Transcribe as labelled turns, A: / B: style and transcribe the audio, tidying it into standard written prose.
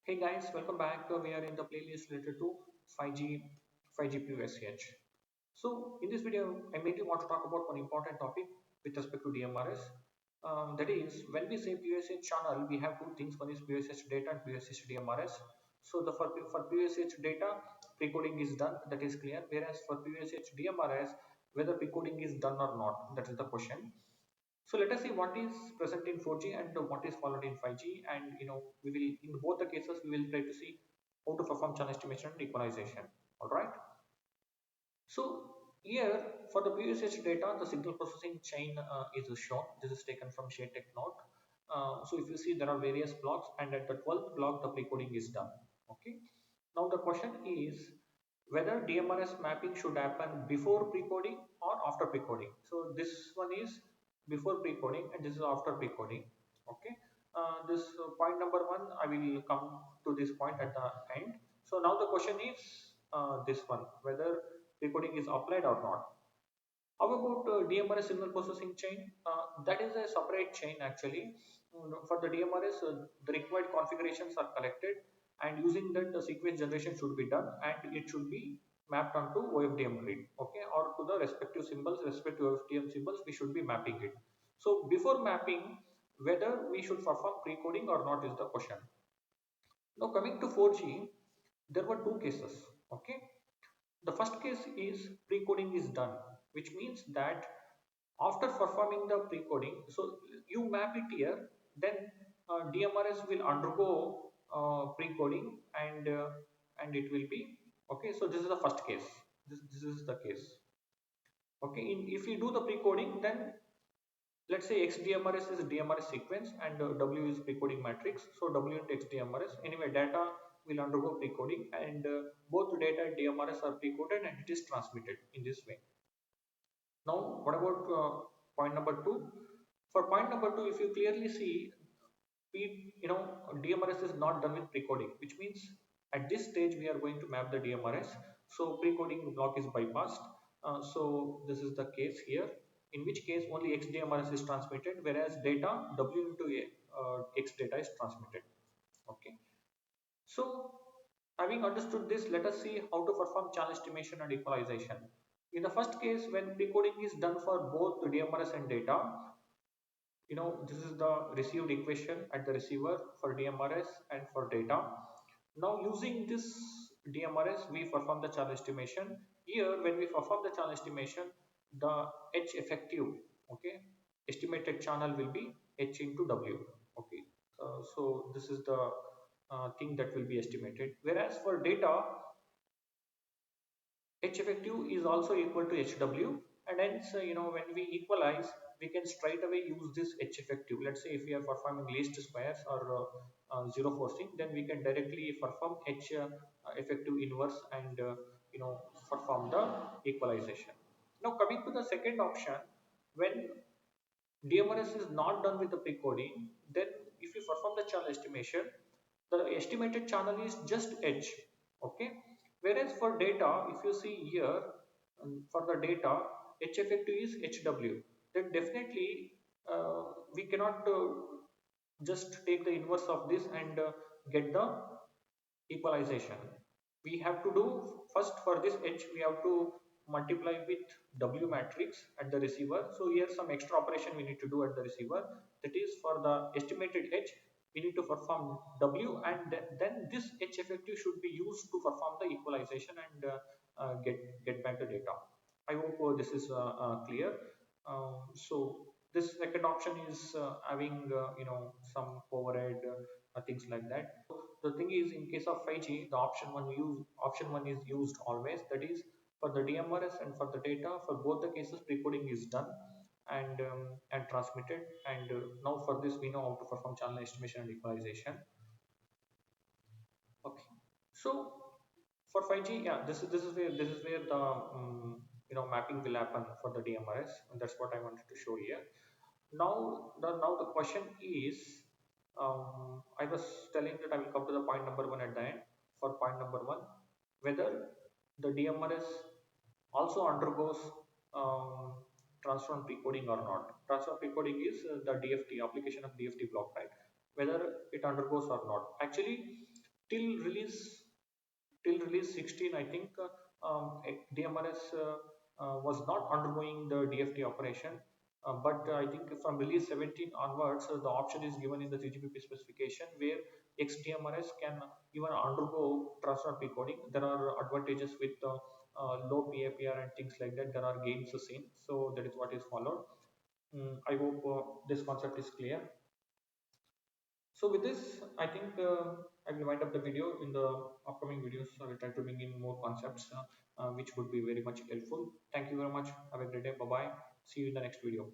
A: Hey guys, welcome back. We are in the playlist related to 5G, 5G PUSCH. So in this video, I mainly want to talk about one important topic with respect to DMRS. That is, when we say PUSH channel, we have two things. One is PUSH data and PUSH DMRS. So for PUSH data, precoding is done. That is clear. Whereas for PUSH DMRS, whether precoding is done or not, that is the question. So let us see what is present in 4G and what is followed in 5G, and we will in both the cases we will try to see how to perform channel estimation and equalization. All right. So here for the PSH data, the signal processing chain is shown. This is taken from ShareTech note. So if you see, there are various blocks, and at the 12th block the precoding is done. Okay. Now the question is whether DMRS mapping should happen before precoding or after precoding. So this one is before precoding and this is after precoding. Okay. This point number one, I will come to this point at the end. So now the question is this one, whether precoding is applied or not. How about DMRS signal processing chain? That is a separate chain actually. For the DMRS, the required configurations are collected, and using that the sequence generation should be done, and it should be mapped onto OFDM read, okay, or to the respective symbols, respective OFDM symbols, we should be mapping it. So before mapping, whether we should perform precoding or not is the question. Now coming to 4G, there were two cases, okay. The first case is precoding is done, which means that after performing the precoding, so you map it here, then DMRS will undergo precoding, and it will be okay. So this is the first case. This is the case. Okay. If you do the precoding, then let's say XDMRS is DMRS sequence and W is precoding matrix. So W into XDMRS. Anyway, data will undergo precoding, and both data and DMRS are precoded and it is transmitted in this way. Now, what about point number two? For point number two, if you clearly see, DMRS is not done with precoding, which means at this stage we are going to map the DMRS. So precoding block is bypassed. So this is the case here, in which case only XDMRS is transmitted, whereas data W into X data is transmitted. Okay. So having understood this, let us see how to perform channel estimation and equalization. In the first case, when precoding is done for both the DMRS and data, this is the received equation at the receiver for DMRS and for data. Now using this DMRS, we perform the channel estimation. Here when we perform the channel estimation, the H effective, okay, estimated channel will be H into W. Okay. So this is the thing that will be estimated, whereas for data, H effective is also equal to HW, and hence when we equalize, we can straight away use this H effective. Let's say if we are performing least squares or zero forcing, then we can directly perform H effective inverse and perform the equalization. Now coming to the second option, when DMRS is not done with the precoding, then if you perform the channel estimation, the estimated channel is just H, okay. Whereas for data, if you see here, for the data, H effective is HW. Then definitely we cannot just take the inverse of this and get the equalization. We have to do first for this H, we have to multiply with W matrix at the receiver. So here some extra operation we need to do at the receiver. That is, for the estimated H, we need to perform W, and then this H effective should be used to perform the equalization and get back the data. I hope this is clear. So this second option is having some overhead things like that. The thing is, in case of 5G, the option one is used always. That is, for the DMRS and for the data, for both the cases, precoding is done and transmitted. And now for this, we know how to perform channel estimation and equalization. Okay. So for 5G, yeah, this is where the mapping will happen for the DMRS, and that's what I wanted to show here. Now the question is, I was telling that I will come to the point number one at the end. For point number one, whether the DMRS also undergoes um, transform precoding or not. Transform precoding is the DFT application of DFT block, right? Whether it undergoes or not. Actually, till release till release 16, I think DMRS was not undergoing the DFT operation. But I think from release 17 onwards, the option is given in the 3GPP specification where XDMRS can even undergo transfer precoding. There are advantages with low PAPR and things like that. There are gains seen. So that is what is followed. I hope this concept is clear. So with this, I think I will wind up the video. In the upcoming videos, I will try to bring in more concepts which would be very much helpful. Thank you very much. Have a great day. Bye bye. See you in the next video.